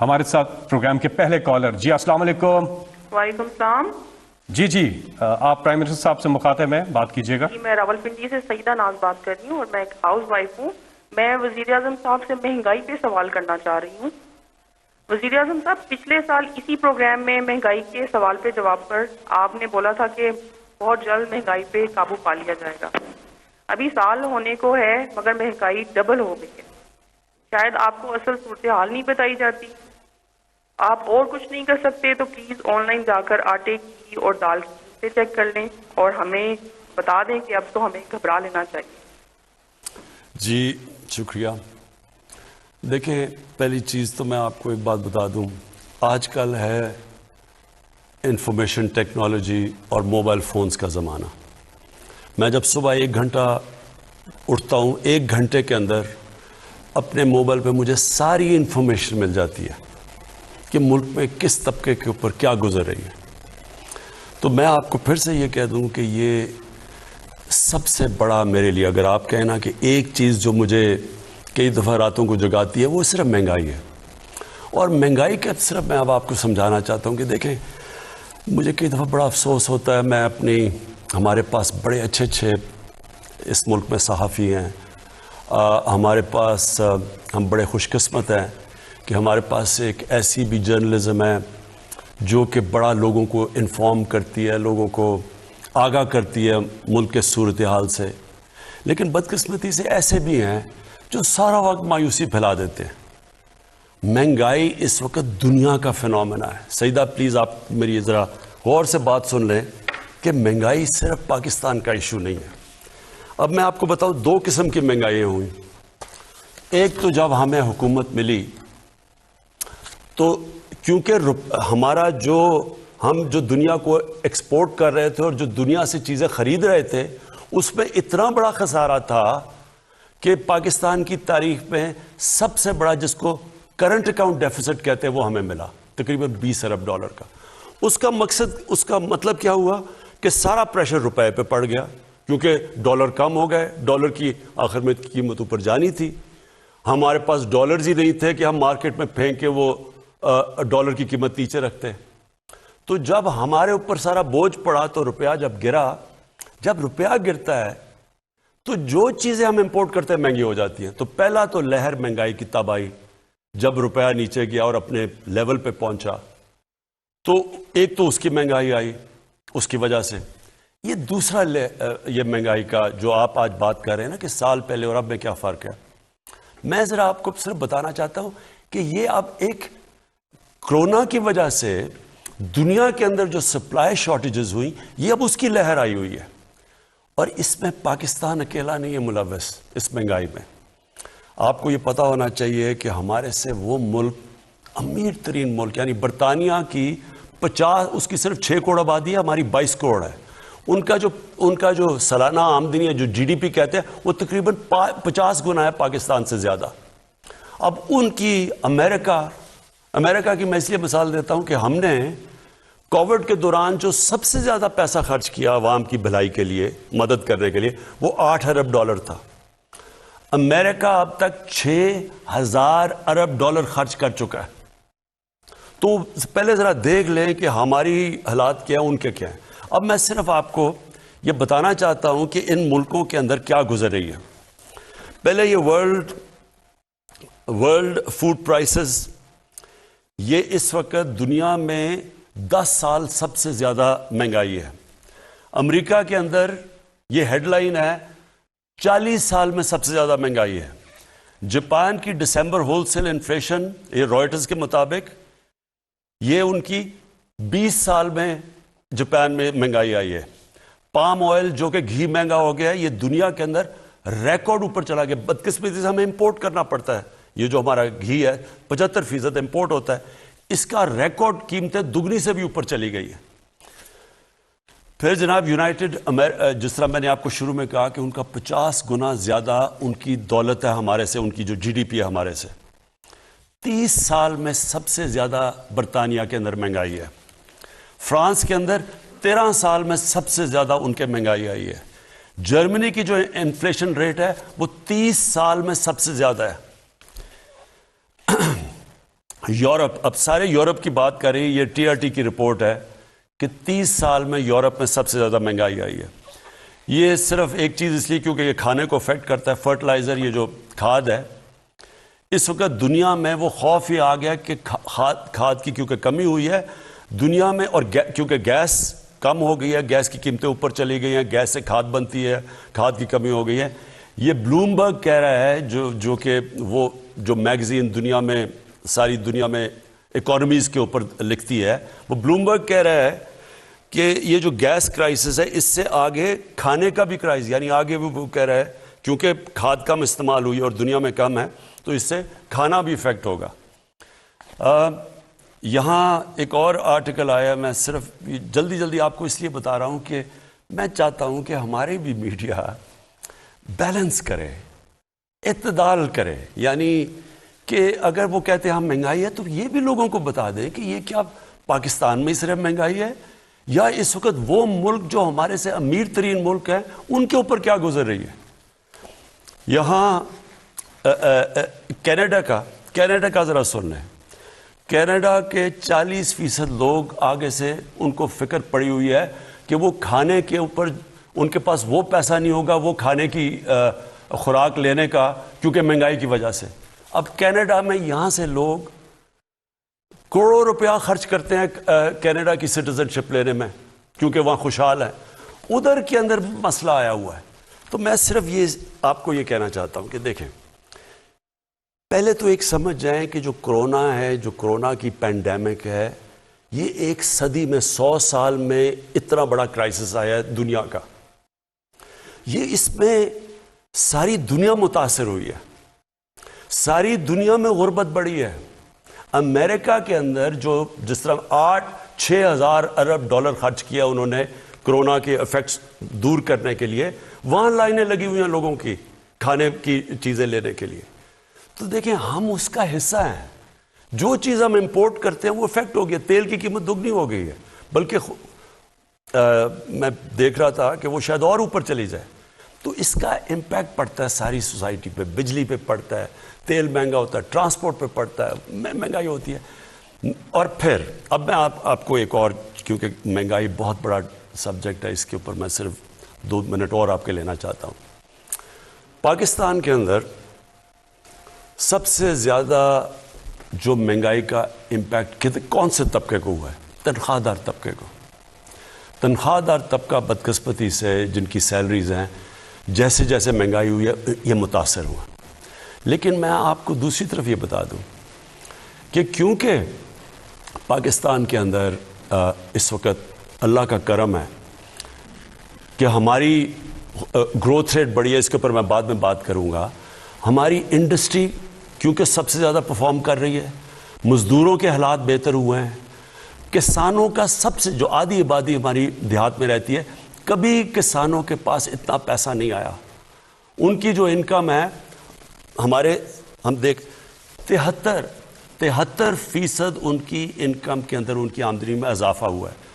ہمارے ساتھ پروگرام کے پہلے کالر. جی السلام علیکم. وعلیکم السلام. جی آپ پرائم منسٹر صاحب سے مخاطب ہیں, بات کیجیے گا. جی میں راولپنڈی سے سعیدہ ناز بات کر رہی ہوں اور میں ایک ہاؤس وائف ہوں. میں وزیر اعظم صاحب سے مہنگائی پہ سوال کرنا چاہ رہی ہوں. وزیر اعظم صاحب, پچھلے سال اسی پروگرام میں مہنگائی کے سوال پہ جواب پر آپ نے بولا تھا کہ بہت جلد مہنگائی پہ قابو پا لیا جائے گا. ابھی سال ہونے کو ہے مگر مہنگائی ڈبل ہو گئی ہے. شاید آپ کو اصل صورتحال نہیں بتائی جاتی. آپ اور کچھ نہیں کر سکتے تو پلیز آن لائن جا کر آٹے کی اور دال کی قیمتیں چیک کر لیں اور ہمیں بتا دیں کہ اب تو ہمیں گھبرا لینا چاہیے. جی شکریہ. دیکھیں, پہلی چیز تو میں آپ کو ایک بات بتا دوں, آج کل ہے انفارمیشن ٹیکنالوجی اور موبائل فونز کا زمانہ. میں جب صبح 1 گھنٹہ اٹھتا ہوں, 1 گھنٹے کے اندر اپنے موبائل پہ مجھے ساری انفارمیشن مل جاتی ہے کہ ملک میں کس طبقے کے اوپر کیا گزر رہی ہے. تو میں آپ کو پھر سے یہ کہہ دوں کہ یہ سب سے بڑا میرے لیے, اگر آپ کہیں نا کہ ایک چیز جو مجھے کئی دفعہ راتوں کو جگاتی ہے, وہ صرف مہنگائی ہے. اور مہنگائی کا صرف میں اب آپ کو سمجھانا چاہتا ہوں کہ دیکھیں, مجھے کئی دفعہ بڑا افسوس ہوتا ہے. میں ہمارے پاس بڑے اچھے اس ملک میں صحافی ہیں, ہمارے پاس ہم بڑے خوش قسمت ہیں کہ ہمارے پاس ایک ایسی بھی جرنلزم ہے جو کہ بڑا لوگوں کو انفارم کرتی ہے, لوگوں کو آگاہ کرتی ہے ملک کے صورتحال سے. لیکن بدقسمتی سے ایسے بھی ہیں جو سارا وقت مایوسی پھیلا دیتے ہیں. مہنگائی اس وقت دنیا کا فینومینا ہے. سعیدہ پلیز آپ میری ذرا غور سے بات سن لیں کہ مہنگائی صرف پاکستان کا ایشو نہیں ہے. اب میں آپ کو بتاؤں 2 قسم کی مہنگائیاں ہوئیں. ایک تو جب ہمیں حکومت ملی تو کیونکہ ہم جو دنیا کو ایکسپورٹ کر رہے تھے اور جو دنیا سے چیزیں خرید رہے تھے, اس میں اتنا بڑا خسارہ تھا کہ پاکستان کی تاریخ میں سب سے بڑا, جس کو کرنٹ اکاؤنٹ ڈیفیسٹ کہتے ہیں, وہ ہمیں ملا تقریباً $20 ارب کا. اس کا مطلب کیا ہوا کہ سارا پریشر روپے پہ پڑ گیا کیونکہ ڈالر کم ہو گئے. ڈالر کی آخر میں قیمت اوپر جانی تھی. ہمارے پاس ڈالرز ہی نہیں تھے کہ ہم مارکیٹ میں پھینک کے وہ ڈالر کی قیمت نیچے رکھتے. تو جب ہمارے اوپر سارا بوجھ پڑا تو روپیہ جب گرا, جب روپیہ گرتا ہے تو جو چیزیں ہم امپورٹ کرتے ہیں مہنگی ہو جاتی ہیں. تو پہلا تو لہر مہنگائی کی تب آئی جب روپیہ نیچے گیا اور اپنے لیول پہ پہنچا. تو ایک تو اس کی مہنگائی آئی اس کی وجہ سے. یہ دوسرا یہ مہنگائی کا جو آپ آج بات کر رہے ہیں نا کہ سال پہلے اور اب میں کیا فرق ہے, میں ذرا آپ کو صرف بتانا چاہتا ہوں کہ یہ اب ایک کرونا کی وجہ سے دنیا کے اندر جو سپلائی شارٹیجز ہوئی, یہ اب اس کی لہر آئی ہوئی ہے. اور اس میں پاکستان اکیلا نہیں ہے ملوث اس مہنگائی میں. آپ کو یہ پتا ہونا چاہیے کہ ہمارے سے وہ ملک, امیر ترین ملک یعنی برطانیہ کی 50, اس کی صرف 6 کروڑ آبادی ہے, ہماری 22 کروڑ ہے. ان کا جو سالانہ آمدنی ہے, جو GDP کہتے ہیں, وہ تقریباً 50 گنا ہے پاکستان سے زیادہ. اب ان کی امریکہ کی میں اس لیے مثال دیتا ہوں کہ ہم نے کووڈ کے دوران جو سب سے زیادہ پیسہ خرچ کیا عوام کی بھلائی کے لیے, مدد کرنے کے لیے, وہ $8 ارب تھا. امریکہ اب تک $6,000 ارب خرچ کر چکا ہے. تو پہلے ذرا دیکھ لیں کہ ہماری حالات کیا ہیں, ان کے کیا ہیں. اب میں صرف آپ کو یہ بتانا چاہتا ہوں کہ ان ملکوں کے اندر کیا گزر رہی ہے. پہلے یہ ورلڈ فوڈ پرائسز, یہ اس وقت دنیا میں 10 سال سب سے زیادہ مہنگائی ہے. امریکہ کے اندر یہ ہیڈ لائن ہے 40 سال میں سب سے زیادہ مہنگائی ہے. جاپان کی دسمبر ہول سیل انفلیشن, یہ رائٹرز کے مطابق, یہ ان کی 20 سال میں جاپان میں مہنگائی آئی ہے. پام آئل جو کہ گھی مہنگا ہو گیا ہے, یہ دنیا کے اندر ریکارڈ اوپر چلا گیا. بدقسمتی سے ہمیں امپورٹ کرنا پڑتا ہے. یہ جو ہمارا گھی ہے 75% امپورٹ ہوتا ہے, اس کا ریکارڈ قیمتیں دگنی سے بھی اوپر چلی گئی ہے. پھر جناب جس طرح میں نے آپ کو شروع میں کہا کہ ان کا 50 گنا زیادہ ان کی دولت ہے ہمارے سے, ان کی جو GDP ہے ہمارے سے. 30 سال میں سب سے زیادہ برطانیہ کے اندر مہنگائی ہے. فرانس کے اندر 13 سال میں سب سے زیادہ ان کے مہنگائی آئی ہے. جرمنی کی جو انفلیشن ریٹ ہے وہ 30 سال میں سب سے زیادہ ہے. یورپ، اب سارے یورپ کی بات کریں، یہ ٹی آر ٹی کی رپورٹ ہے کہ 30 سال میں یورپ میں سب سے زیادہ مہنگائی آئی ہے. یہ صرف ایک چیز اس لیے کیونکہ یہ کھانے کو افیکٹ کرتا ہے، فرٹیلائزر، یہ جو کھاد ہے. اس وقت دنیا میں وہ خوف یہ آ گیا کہ کھاد کی کیونکہ کمی ہوئی ہے دنیا میں، اور کیونکہ گیس کم ہو گئی ہے، گیس کی قیمتیں اوپر چلی گئی ہیں، گیس سے کھاد بنتی ہے، کھاد کی کمی ہو گئی ہے. یہ بلومبرگ کہہ رہا ہے، جو کہ وہ جو میگزین دنیا میں، ساری دنیا میں اکانومیز کے اوپر لکھتی ہے، وہ بلومبرگ کہہ رہا ہے کہ یہ جو گیس کرائسس ہے اس سے آگے کھانے کا بھی کرائسس، یعنی آگے وہ کہہ رہا ہے کیونکہ کھاد کم استعمال ہوئی اور دنیا میں کم ہے تو اس سے کھانا بھی افیکٹ ہوگا. یہاں ایک اور آرٹیکل آیا، میں صرف جلدی آپ کو اس لیے بتا رہا ہوں کہ میں چاہتا ہوں کہ ہمارے بھی میڈیا بیلنس کرے، اعتدال کرے. یعنی کہ اگر وہ کہتے ہیں ہم مہنگائی ہے تو یہ بھی لوگوں کو بتا دیں کہ یہ کیا پاکستان میں صرف مہنگائی ہے یا اس وقت وہ ملک جو ہمارے سے امیر ترین ملک ہے ان کے اوپر کیا گزر رہی ہے. یہاں کینیڈا کا ذرا سن لیں. کینیڈا کے 40% لوگ آگے سے ان کو فکر پڑی ہوئی ہے کہ وہ کھانے کے اوپر ان کے پاس وہ پیسہ نہیں ہوگا وہ کھانے کی خوراک لینے کا، کیونکہ مہنگائی کی وجہ سے. اب کینیڈا میں یہاں سے لوگ کروڑوں روپیہ خرچ کرتے ہیں کینیڈا کی سٹیزن شپ لینے میں کیونکہ وہاں خوشحال ہیں. ادھر کے اندر مسئلہ آیا ہوا ہے. تو میں صرف یہ آپ کو یہ کہنا چاہتا ہوں کہ دیکھیں، پہلے تو ایک سمجھ جائیں کہ جو کرونا ہے، جو کرونا کی پینڈیمک ہے، یہ ایک صدی میں 100 سال میں اتنا بڑا کرائسس آیا ہے دنیا کا. یہ اس میں ساری دنیا متاثر ہوئی ہے، ساری دنیا میں غربت بڑھی ہے. امریکہ کے اندر جو جس طرح 6 ہزار ارب ڈالر خرچ کیا انہوں نے کرونا کے ایفیکٹس دور کرنے کے لیے، وہاں لائنیں لگی ہوئی ہیں لوگوں کی کھانے کی چیزیں لینے کے لیے. تو دیکھیں ہم اس کا حصہ ہیں. جو چیز ہم امپورٹ کرتے ہیں وہ افیکٹ ہو گیا. تیل کی قیمت دگنی ہو گئی ہے، بلکہ میں دیکھ رہا تھا کہ وہ شاید اور اوپر چلی جائے. تو اس کا امپیکٹ پڑتا ہے ساری سوسائٹی پہ. بجلی پہ پڑتا ہے، تیل مہنگا ہوتا ہے، ٹرانسپورٹ پہ پڑتا ہے، مہنگائی ہوتی ہے. اور پھر اب میں آپ کو ایک اور، کیونکہ مہنگائی بہت بڑا سبجیکٹ ہے، اس کے اوپر میں صرف 2 منٹ اور آپ کے لینا چاہتا ہوں. پاکستان کے اندر سب سے زیادہ جو مہنگائی کا امپیکٹ کون سے طبقے کو ہوا ہے؟ تنخواہ دار طبقے کو. تنخواہ دار طبقہ بدقسمتی سے جن کی سیلریز ہیں، جیسے جیسے مہنگائی ہوئی ہے یہ متاثر ہوا. لیکن میں آپ کو دوسری طرف یہ بتا دوں کہ کیونکہ پاکستان کے اندر اس وقت اللہ کا کرم ہے کہ ہماری گروتھ ریٹ بڑھی ہے، اس کے اوپر میں بعد میں بات کروں گا. ہماری انڈسٹری کیونکہ سب سے زیادہ پرفارم کر رہی ہے، مزدوروں کے حالات بہتر ہوئے ہیں، کسانوں کا سب سے جو آدھی آبادی ہماری دیہات میں رہتی ہے، کبھی کسانوں کے پاس اتنا پیسہ نہیں آیا. ان کی جو انکم ہے، ہم دیکھ 73% ان کی انکم کے اندر ان کی آمدنی میں اضافہ ہوا ہے.